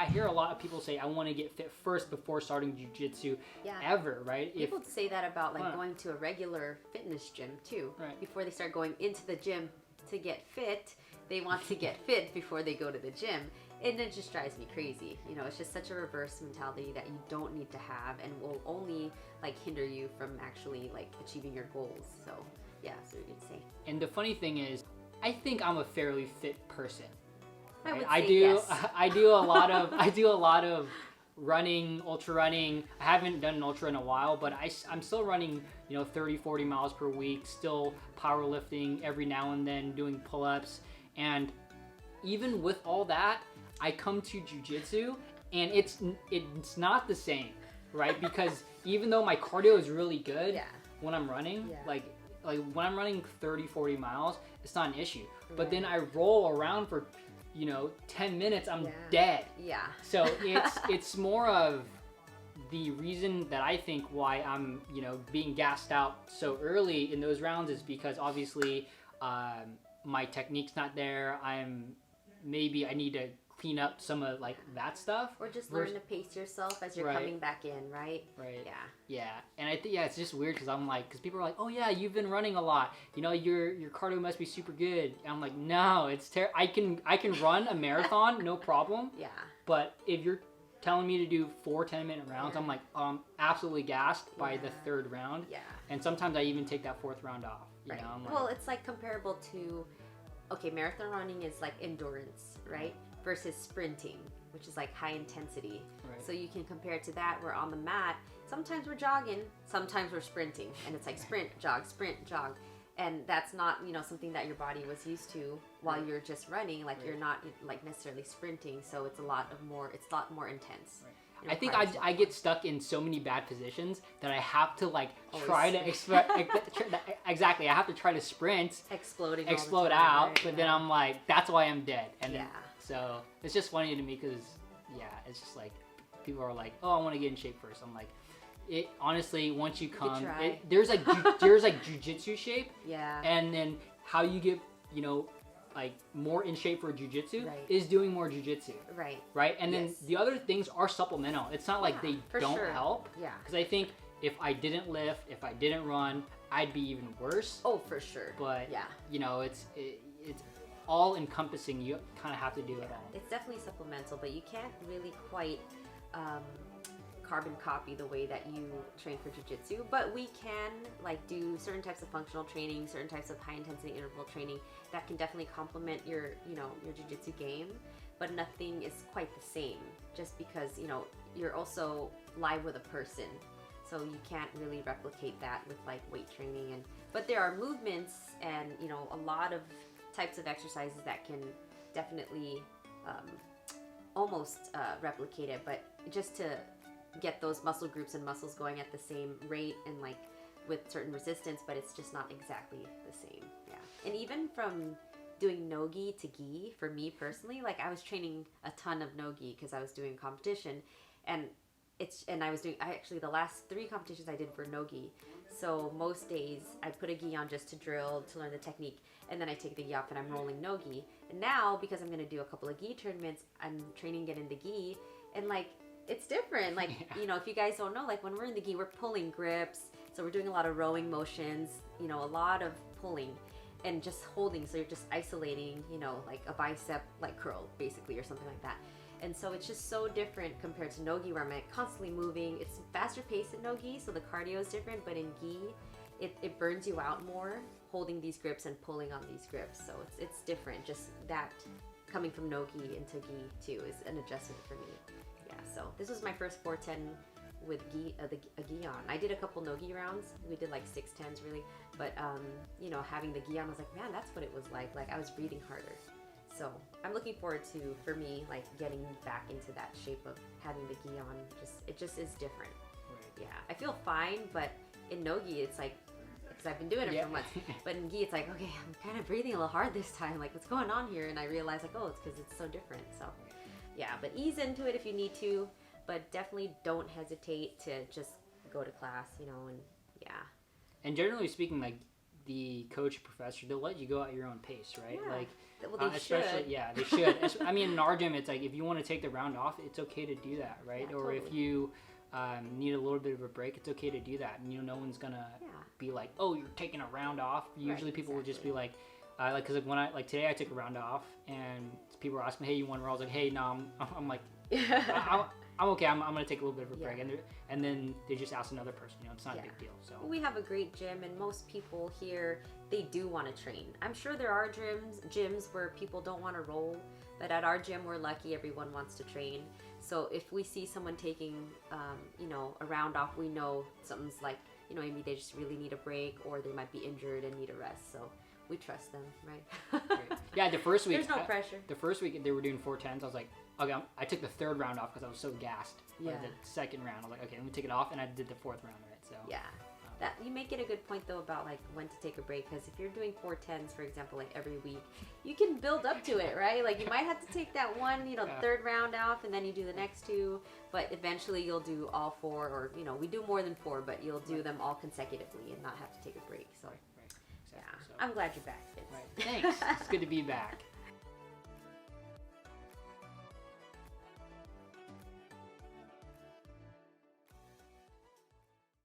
I hear a lot of people say, I want to get fit first before starting jiu-jitsu ever, right? People say that about like going to a regular fitness gym too. Right. Before they start going into the gym to get fit, they want to get fit before they go to the gym. And it just drives me crazy. You know, it's just such a reverse mentality that you don't need to have and will only like hinder you from actually like achieving your goals. So yeah, that's what you're gonna say. And the funny thing is, I think I'm a fairly fit person. I would I say do. yes. I do a lot of running, ultra running. I haven't done an ultra in a while, but I'm still running, 30, 40 miles per week. Still powerlifting every now and then, doing pull-ups, and even with all that, I come to jiu-jitsu and it's not the same, right? Because even though my cardio is really good when I'm running, like when I'm running 30, 40 miles, it's not an issue. But then I roll around for 10 minutes, I'm dead. Yeah. So it's more of the reason that I think why I'm, being gassed out so early in those rounds is because obviously my technique's not there. I need to clean up some of like that stuff. Or just learn to pace yourself as you're coming back in, right? Right. Yeah. Yeah. And I think, it's just weird because people are like, oh yeah, you've been running a lot. Your cardio must be super good. And I'm like, no, it's I can run a marathon, no problem. Yeah. But if you're telling me to do 4 10-minute rounds, I'm like, absolutely gassed by the third round. Yeah. And sometimes I even take that 4th round off. Right. I'm like, well, it's like comparable to, marathon running is like endurance, right? Versus sprinting, which is like high intensity. Right. So you can compare it to that. We're on the mat. Sometimes we're jogging, sometimes we're sprinting, and it's like sprint, jog, and that's not something that your body was used to while you're just running. Like you're not like necessarily sprinting, so it's a lot more intense. Right. I think I get stuck in so many bad positions that I have to like try to exactly. I have to try to sprint, explode out, right? But then I'm like, that's why I'm dead. And yeah. Then, so it's just funny to me because it's just like people are like, oh, I want to get in shape first. I'm like, it honestly once you come, there's like jujitsu shape. Yeah. And then how you get like more in shape for jiu-jitsu is doing more jiu-jitsu. Right? And then the other things are supplemental. It's not like they don't help. Yeah. Because I think if I didn't lift, if I didn't run, I'd be even worse. Oh, for sure. But it's all encompassing. You kind of have to do it all. It's definitely supplemental, but you can't really quite carbon copy the way that you train for jiu-jitsu, but we can like do certain types of functional training, certain types of high intensity interval training that can definitely complement your your jiu-jitsu game, but nothing is quite the same just because you're also live with a person, so you can't really replicate that with like weight training. But there are movements and a lot of types of exercises that can definitely almost replicate it, but just to get those muscle groups and muscles going at the same rate and like with certain resistance, but it's just not exactly the same. Yeah. And even from doing no-gi to gi, for me personally, like I was training a ton of no-gi because I was doing competition, and actually the last 3 competitions I did for no-gi. So most days I put a gi on just to drill, to learn the technique, and then I take the gi off and I'm rolling no-gi. And now, because I'm going to do a couple of gi tournaments, I'm training it in the gi, and like it's different. Like, if you guys don't know, like when we're in the gi, we're pulling grips. So we're doing a lot of rowing motions, a lot of pulling and just holding. So you're just isolating, like a bicep like curl basically or something like that. And so it's just so different compared to no-gi where I'm like constantly moving. It's faster paced in no-gi, so the cardio is different, but in gi, it burns you out more holding these grips and pulling on these grips. So it's different. Just that coming from no-gi into gi too is an adjustment for me. So this was my first 410 with gi, a gi on. I did a couple no-gi rounds. We did like 610s really, but having the gi on, I was like, man, that's what it was like. Like I was breathing harder. So I'm looking forward to, for me, like getting back into that shape of having the gi on. It just is different. Right. Yeah, I feel fine, but in no-gi, it's like, because I've been doing it for months, but in gi, it's like, okay, I'm kind of breathing a little hard this time. Like what's going on here? And I realized like, oh, it's because it's so different. So. Yeah, but ease into it if you need to, but definitely don't hesitate to just go to class, and yeah. And generally speaking, like the coach professor, they'll let you go at your own pace, right? Yeah. Like, Well, they especially, should. yeah, they should. I mean, in our gym, it's like if you want to take the round off, it's okay to do that, right? Yeah, or if totally. you need a little bit of a break, it's okay to do that. And no one's gonna be like, oh, you're taking a round off. Usually, people will just be like, because when today I took a round off, and people were asking me, hey, you want to roll? I was like, hey, no, I'm like, I'm okay. I'm gonna take a little bit of a break, and then they just ask another person. It's not a big deal. So we have a great gym, and most people here, they do want to train. I'm sure there are gyms where people don't want to roll, but at our gym, we're lucky. Everyone wants to train. So if we see someone taking, a round off, we know something's like, maybe they just really need a break, or they might be injured and need a rest. So we trust them, right? Yeah, the first week. There's no pressure. The first week they were doing 410s. I was like, okay, I took the third round off because I was so gassed. Yeah. The second round, I was like, okay, let me take it off, and I did the fourth round of it. So yeah. That you make it a good point though about like when to take a break, because if you're doing 410s, for example, like every week, you can build up to it, right? Like you might have to take that one, third round off, and then you do the next two, but eventually you'll do all four, or we do more than four, but you'll do them all consecutively and not have to take a break. So Exactly. yeah, so I'm glad you're back, Vince. Right. Thanks. It's good to be back.